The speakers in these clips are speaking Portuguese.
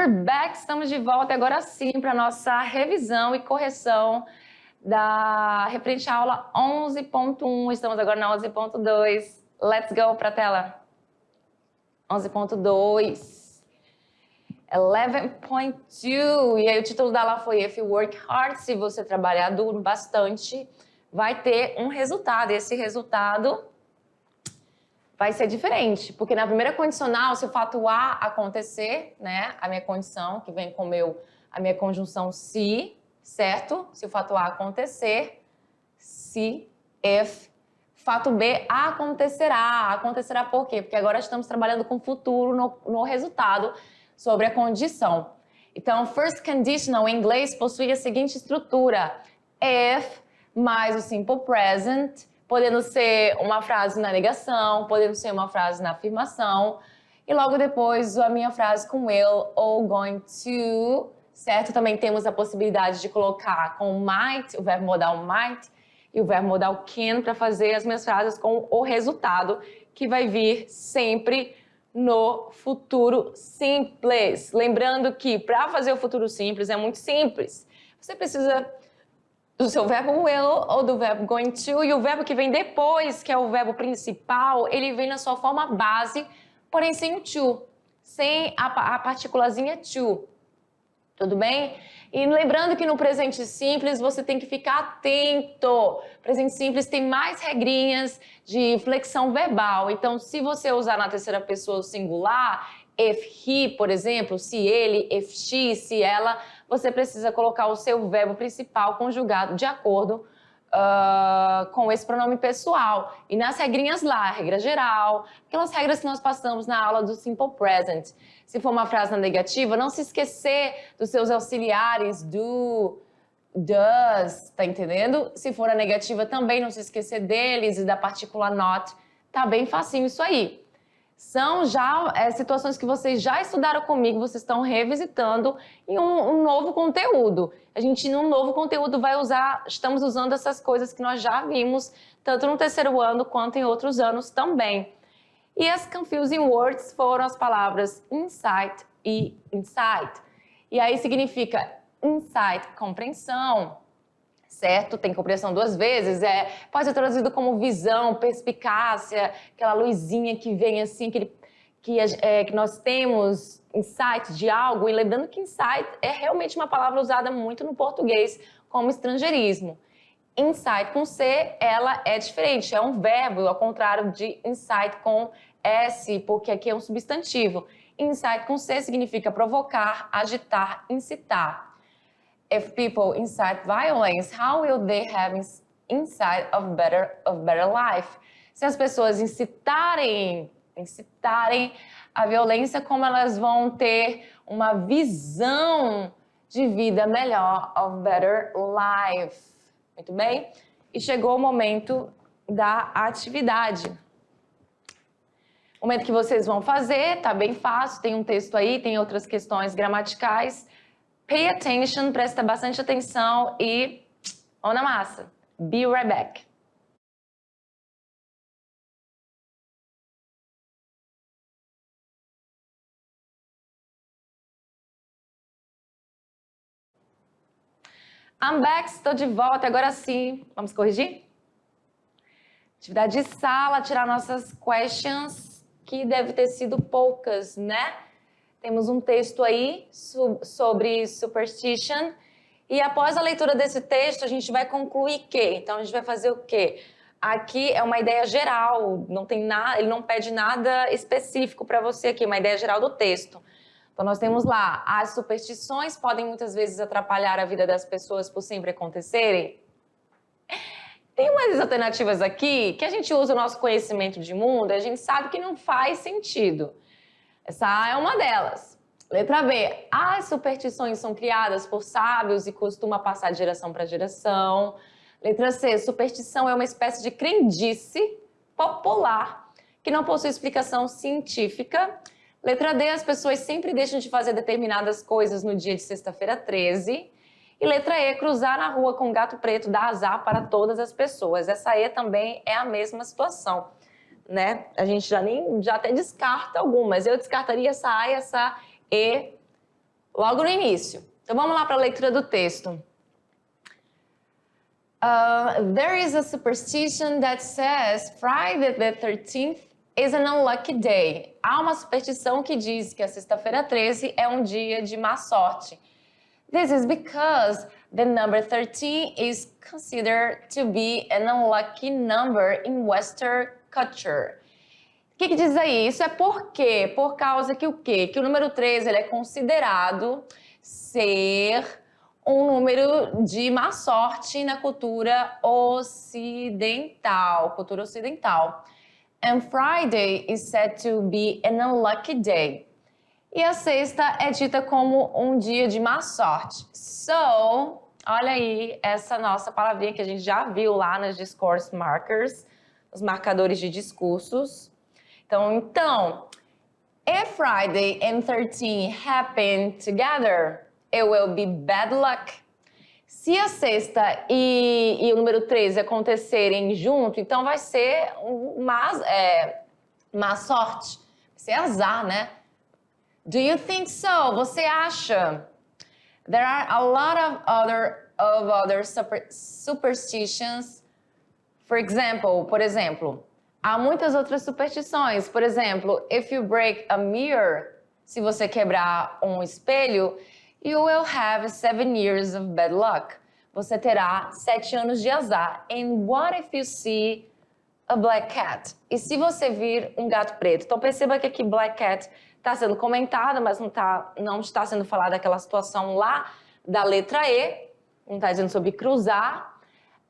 we're back, estamos de volta agora sim para nossa revisão e correção da referente à aula 11.1, estamos agora na 11.2. Let's go para a tela. 11.2. 11.2, e aí o título da aula foi If you work hard, se você trabalhar duro bastante, vai ter um resultado, e esse resultado vai ser diferente, porque na primeira condicional, se o fato A acontecer, né, a minha condição, que vem com a minha conjunção se, certo? Se o fato A acontecer, se, if, fato B acontecerá. Acontecerá por quê? Porque agora estamos trabalhando com o futuro no resultado sobre a condição. Então, first conditional em inglês possui a seguinte estrutura: if mais o simple present, podendo ser uma frase na negação, podendo ser uma frase na afirmação, e logo depois a minha frase com will ou going to, certo? Também temos a possibilidade de colocar com might, o verbo modal might, e o verbo modal can para fazer as minhas frases com o resultado, que vai vir sempre no futuro simples. Lembrando que para fazer o futuro simples é muito simples. Você precisa do seu verbo will ou do verbo going to, e o verbo que vem depois, que é o verbo principal, ele vem na sua forma base, porém sem o to, sem a partículazinha to. Tudo bem? E lembrando que no presente simples você tem que ficar atento. Presente simples tem mais regrinhas de flexão verbal. Então, se você usar na terceira pessoa o singular, if he, por exemplo, se ele, if she, se ela, você precisa colocar o seu verbo principal conjugado de acordo com esse pronome pessoal. E nas regrinhas lá, regra geral, aquelas regras que nós passamos na aula do Simple Present. Se for uma frase na negativa, não se esquecer dos seus auxiliares do, does, tá entendendo? Se for a negativa, também não se esquecer deles e da partícula not. Tá bem facinho isso aí. São já situações que vocês já estudaram comigo, vocês estão revisitando em um novo conteúdo. A gente, num novo conteúdo, estamos usando essas coisas que nós já vimos, tanto no terceiro ano quanto em outros anos também. E as confusing words foram as palavras insight e insight. E aí significa insight, compreensão, certo? Tem compreensão duas vezes, pode ser traduzido como visão, perspicácia, aquela luzinha que vem assim, que nós temos insight de algo, e lembrando que insight é realmente uma palavra usada muito no português como estrangeirismo. Insight com C, ela é diferente, é um verbo, ao contrário de insight com S, porque aqui é um substantivo. Insight com C significa provocar, agitar, incitar. If people incite violence, how will they have insight of better life? Se as pessoas incitarem a violência, como elas vão ter uma visão de vida melhor, of better life. Muito bem? E chegou o momento da atividade. O momento que vocês vão fazer, tá bem fácil, tem um texto aí, tem outras questões gramaticais. Pay attention, presta bastante atenção e vamos na massa. Be right back. I'm back, estou de volta, agora sim. Vamos corrigir? Atividade de sala, tirar nossas questions, que deve ter sido poucas, né? Temos um texto aí sobre superstition, e após a leitura desse texto a gente vai concluir que, então a gente vai fazer o quê? Aqui é uma ideia geral, não tem nada, ele não pede nada específico para você aqui, uma ideia geral do texto. Então nós temos lá, as superstições podem muitas vezes atrapalhar a vida das pessoas por sempre acontecerem. Tem umas alternativas aqui que a gente usa o nosso conhecimento de mundo e a gente sabe que não faz sentido. Essa A é uma delas. Letra B. As superstições são criadas por sábios e costuma passar de geração para geração. Letra C. Superstição é uma espécie de crendice popular que não possui explicação científica. Letra D. As pessoas sempre deixam de fazer determinadas coisas no dia de sexta-feira 13. E letra E. Cruzar na rua com um gato preto dá azar para todas as pessoas. Essa E também é a mesma situação, né? A gente já até descarta algumas. Eu descartaria essa A e essa E logo no início. Então vamos lá para a leitura do texto. There is a superstition that says Friday the 13th is an unlucky day. Há uma superstição que diz que a sexta-feira 13 é um dia de má sorte. This is because the number 13 is considered to be an unlucky number in Western culture. O que diz aí? Isso é por quê? Por causa que o quê? Que o número 13 ele é considerado ser um número de má sorte na cultura ocidental. And Friday is said to be an unlucky day. E a sexta é dita como um dia de má sorte. So, olha aí essa nossa palavrinha que a gente já viu lá nos discourse markers, os marcadores de discursos. Então, if Friday and 13 happen together, it will be bad luck. Se a sexta e o número 13 acontecerem junto, então vai ser má sorte. Vai ser azar, né? Do you think so? Você acha? There are a lot of other superstitions. Por exemplo, há muitas outras superstições. Por exemplo, if you break a mirror, se você quebrar um espelho, you will have 7 years of bad luck. Você terá 7 anos de azar. And what if you see a black cat? E se você vir um gato preto? Então perceba que aqui black cat está sendo comentada, mas não está sendo falada aquela situação lá da letra E. Não está dizendo sobre cruzar.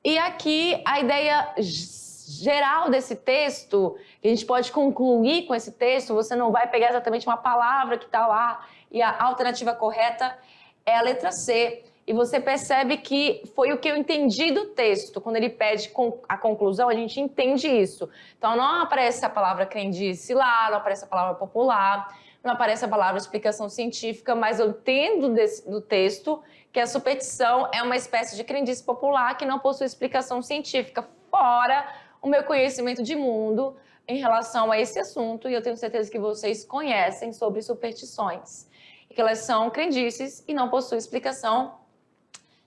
E aqui a ideia geral desse texto, que a gente pode concluir com esse texto, você não vai pegar exatamente uma palavra que está lá e a alternativa correta é a letra C. E você percebe que foi o que eu entendi do texto. Quando ele pede a conclusão, a gente entende isso. Então não aparece a palavra crendice lá, não aparece a palavra popular, não aparece a palavra explicação científica, mas eu entendo do texto que a superstição é uma espécie de crendice popular que não possui explicação científica, fora o meu conhecimento de mundo em relação a esse assunto, e eu tenho certeza que vocês conhecem sobre superstições, e que elas são crendices e não possuem explicação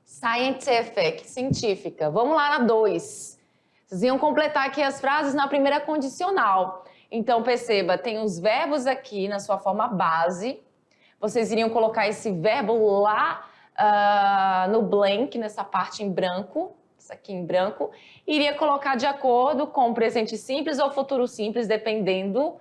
científica. Vamos lá na 2. Vocês iam completar aqui as frases na primeira condicional. Então, perceba, tem os verbos aqui na sua forma base. Vocês iriam colocar esse verbo lá no blank, nessa parte em branco, isso aqui em branco. Iria colocar de acordo com o presente simples ou futuro simples, dependendo,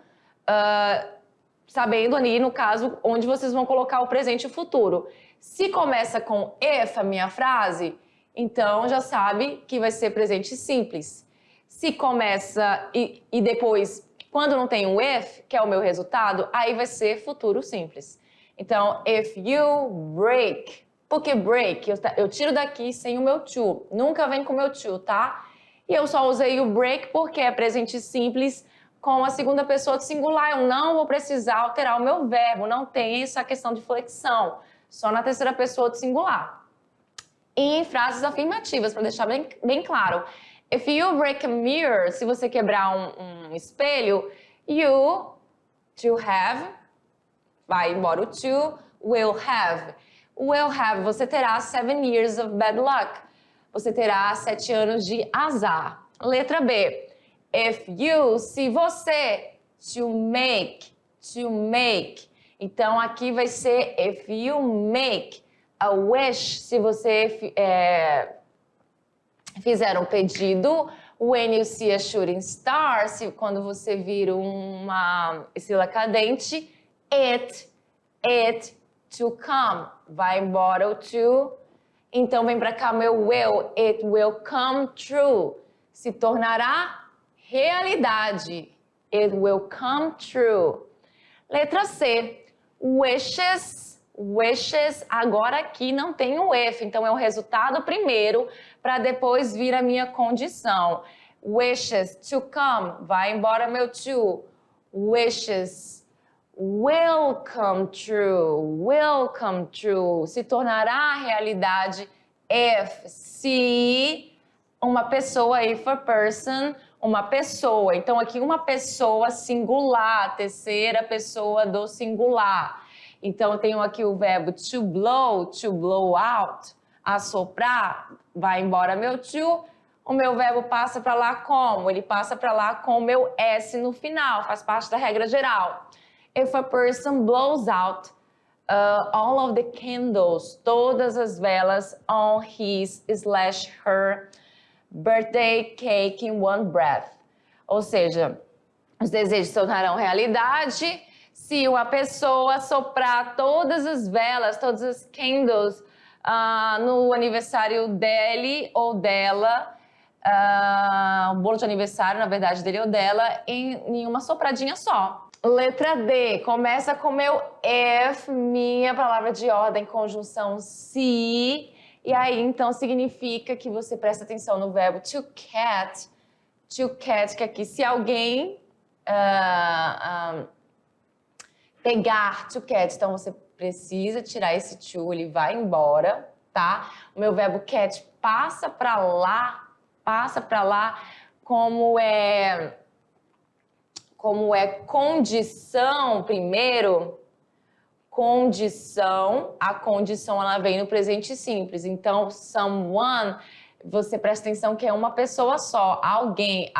sabendo ali, no caso, onde vocês vão colocar o presente e o futuro. Se começa com if, a minha frase, então já sabe que vai ser presente simples. Se começa e depois, quando não tem um if, que é o meu resultado, aí vai ser futuro simples. Então, if you break. Por que break? Eu tiro daqui sem o meu to. Nunca vem com o meu to, tá? E eu só usei o break porque é presente simples com a segunda pessoa de singular. Eu não vou precisar alterar o meu verbo. Não tem essa questão de flexão. Só na terceira pessoa de singular. E em frases afirmativas, para deixar bem claro. If you break a mirror, se você quebrar um espelho, you, to have, vai embora o to, will have. Will have, você terá 7 years of bad luck. Você terá 7 anos de azar. Letra B. If you, se você, to make. Então, aqui vai ser if you make a wish, se você fizer um pedido. When you see a shooting star, quando você vira uma estrela cadente. It to come. Vai embora o to. Então, vem para cá meu will. It will come true. Se tornará realidade. It will come true. Letra C. Wishes. Agora aqui não tem o if. Então, é o resultado primeiro para depois vir a minha condição. Wishes to come. Vai embora meu to. Wishes will come true, se tornará realidade if, se uma pessoa, if a person, uma pessoa. Então aqui uma pessoa singular, terceira pessoa do singular. Então, eu tenho aqui o verbo to blow out, assoprar, vai embora meu to. O meu verbo passa para lá como? Ele passa para lá com o meu S no final, faz parte da regra geral. If a person blows out all of the candles, todas as velas on his/her birthday cake in one breath. Ou seja, os desejos se tornarão realidade se uma pessoa soprar todas as velas, todas as candles no aniversário dele ou dela, o bolo de aniversário, na verdade, dele ou dela, em uma sopradinha só. Letra D, começa com meu if, minha palavra de ordem, conjunção se, e aí então significa que você presta atenção no verbo to catch, que aqui se alguém pegar, to catch, então você precisa tirar esse to, ele vai embora, tá? O meu verbo catch passa pra lá, como é condição primeiro, condição, a condição ela vem no presente simples, então someone, você presta atenção que é uma pessoa só, alguém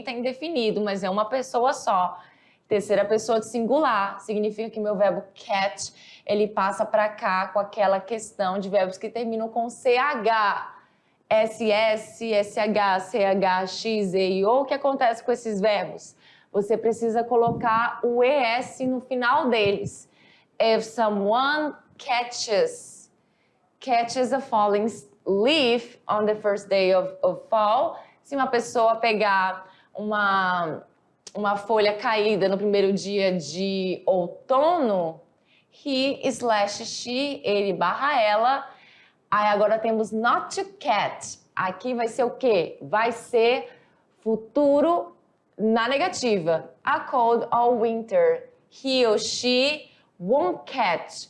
tá indefinido, mas é uma pessoa só. Terceira pessoa de singular, significa que meu verbo catch, ele passa para cá com aquela questão de verbos que terminam com CH, SS, SH, CH, X, E, O. O que acontece com esses verbos? Você precisa colocar o ES no final deles. If someone catches a falling leaf on the first day of fall, se uma pessoa pegar uma folha caída no primeiro dia de outono, he/she, ele barra ela. Aí agora temos not to catch. Aqui vai ser o quê? Vai ser futuro na negativa. A cold all winter. He or she won't catch.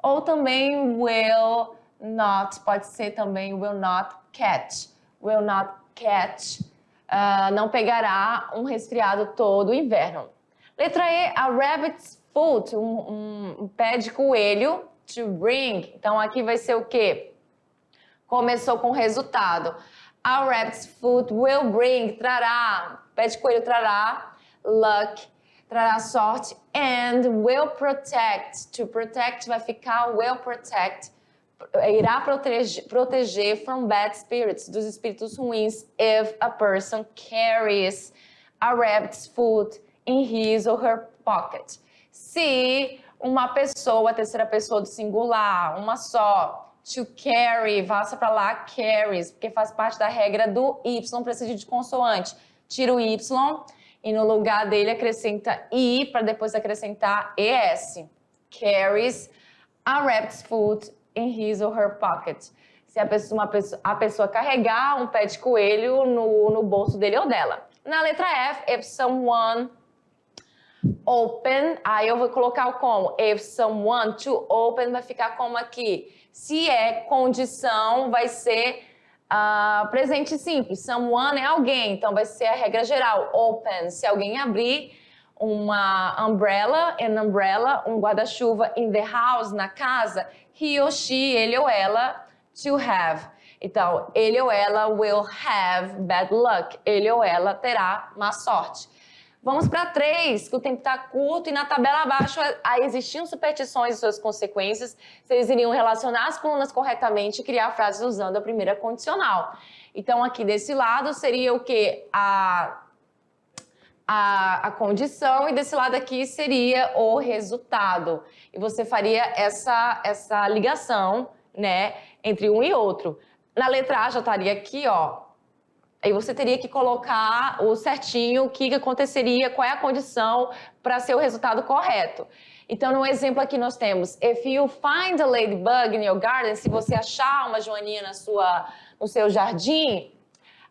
Ou também will not. Pode ser também will not catch. Não pegará um resfriado todo o inverno. Letra E, a rabbit's foot, um pé de coelho, to bring. Então aqui vai ser o quê? Começou com resultado. A rabbit's foot will bring, trará, pé de coelho trará luck, trará sorte, and will protect. To protect vai ficar will protect. Irá proteger from bad spirits, dos espíritos ruins, if a person carries a rabbit's foot in his or her pocket. Se uma pessoa, a terceira pessoa do singular, uma só, to carry, passa para lá, carries, porque faz parte da regra do Y, precisa de consoante. Tira o Y e no lugar dele acrescenta I para depois acrescentar ES. Carries a rabbit's foot in his or her pocket. Se a pessoa carregar um pé de coelho no bolso dele ou dela. Na letra F, if someone open, aí eu vou colocar o como. If someone to open vai ficar como aqui. Se é condição, vai ser presente simples. Someone é alguém, então vai ser a regra geral. Open, se alguém abrir uma umbrella, um guarda-chuva in the house, na casa, he or she, ele ou ela, to have. Então, ele ou ela will have bad luck. Ele ou ela terá má sorte. Vamos para 3, que o tempo está curto e na tabela abaixo existiam superstições e suas consequências. Vocês iriam relacionar as colunas corretamente e criar frases usando a primeira condicional. Então, aqui desse lado seria o quê? A condição e desse lado aqui seria o resultado. E você faria essa ligação, né, entre um e outro. Na letra A já estaria aqui, ó. Aí você teria que colocar o certinho, o que aconteceria, qual é a condição para ser o resultado correto. Então, no exemplo aqui nós temos, if you find a ladybug in your garden, se você achar uma joaninha no seu jardim,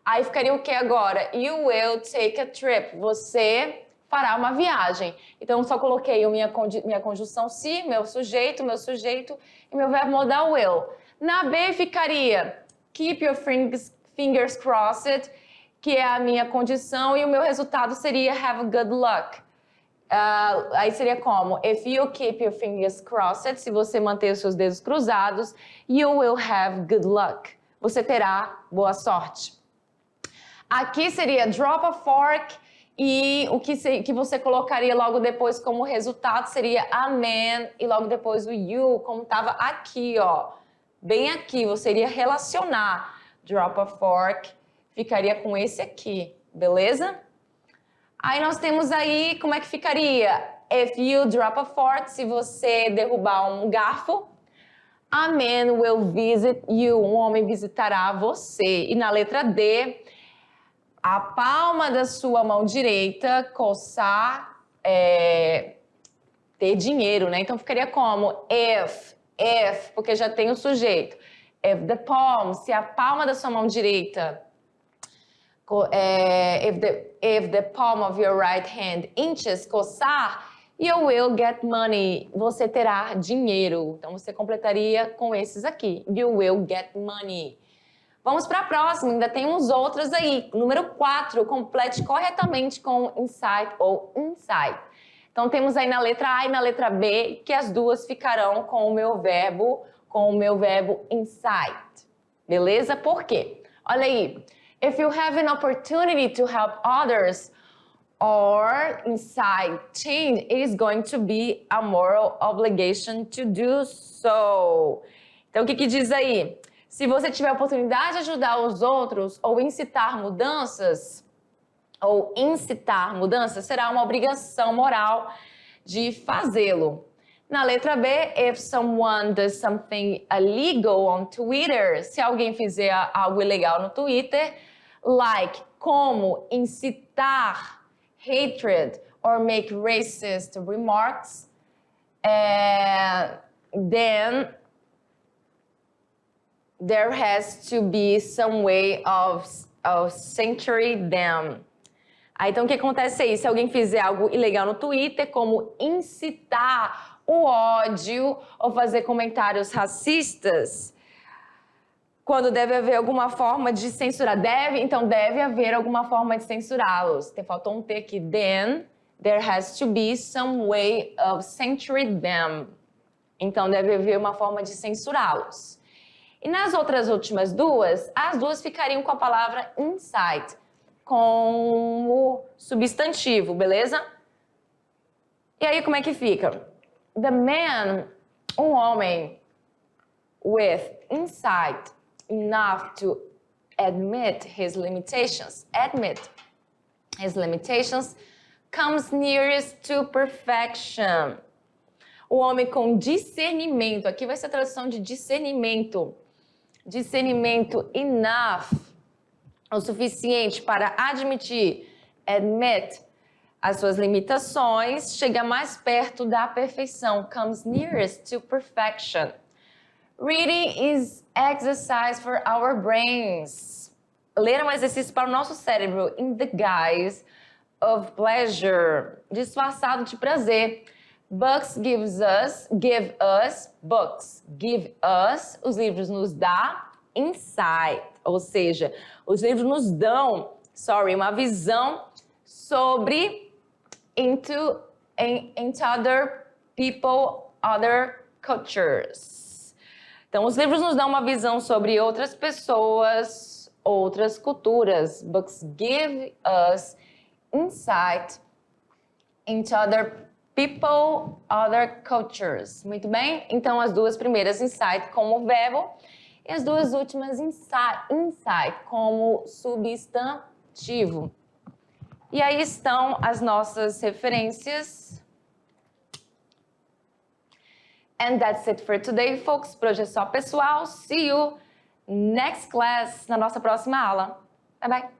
aí ficaria o que agora? You will take a trip. Você fará uma viagem. Então, só coloquei minha conjunção se, meu sujeito e meu verbo modal will. Na B ficaria keep your fingers crossed, que é a minha condição, e o meu resultado seria have good luck. Aí seria como, if you keep your fingers crossed, se você manter os seus dedos cruzados, you will have good luck. Você terá boa sorte. Aqui seria drop a fork e o que você colocaria logo depois como resultado seria a man e logo depois o you, como estava aqui, ó. Bem aqui, você iria relacionar drop a fork, ficaria com esse aqui, beleza? Aí nós temos aí, como é que ficaria? If you drop a fork, se você derrubar um garfo, a man will visit you, um homem visitará você. E na letra D, a palma da sua mão direita coçar, ter dinheiro, né? Então ficaria como if, porque já tem o sujeito. If the palm, se a palma da sua mão direita, if the palm of your right hand inches, coçar, you will get money, você terá dinheiro. Então você completaria com esses aqui, you will get money. Vamos para a próxima, ainda temos outras aí. Número 4, complete corretamente com insight ou insight. Então temos aí na letra A e na letra B que as duas ficarão com o meu verbo insight. Beleza? Por quê? Olha aí. If you have an opportunity to help others or insight change, it is going to be a moral obligation to do so. Então o que diz aí? Se você tiver a oportunidade de ajudar os outros ou incitar mudanças, será uma obrigação moral de fazê-lo. Na letra B, if someone does something illegal on Twitter, se alguém fizer algo ilegal no Twitter, like, como incitar hatred or make racist remarks, then there has to be some way of censoring them. Aí, então, o que acontece aí? Se alguém fizer algo ilegal no Twitter, como incitar o ódio ou fazer comentários racistas, quando deve haver alguma forma de censurar. Então deve haver alguma forma de censurá-los. Faltou um T aqui. Then there has to be some way of censoring them. Então deve haver uma forma de censurá-los. E nas últimas duas, as duas ficariam com a palavra insight, como substantivo, beleza? E aí como é que fica? The man, um homem, with insight enough to admit his limitations, comes nearest to perfection. O homem com discernimento, aqui vai ser a tradução de discernimento. Discernimento enough, o suficiente para admitir, admit, as suas limitações, chega mais perto da perfeição, comes nearest to perfection. Reading is exercise for our brains. Ler é um exercício para o nosso cérebro, in the guise of pleasure, disfarçado de prazer. Books give us, os livros nos dá insight, ou seja, os livros nos dão, uma visão sobre into other people, other cultures. Então, os livros nos dão uma visão sobre outras pessoas, outras culturas. Books give us insight into other people, other cultures. Muito bem? Então, as duas primeiras, insight como verbo, e as duas últimas, insight como substantivo. E aí estão as nossas referências. And that's it for today, folks. Por hoje é só, pessoal. See you next class, na nossa próxima aula. Bye, bye.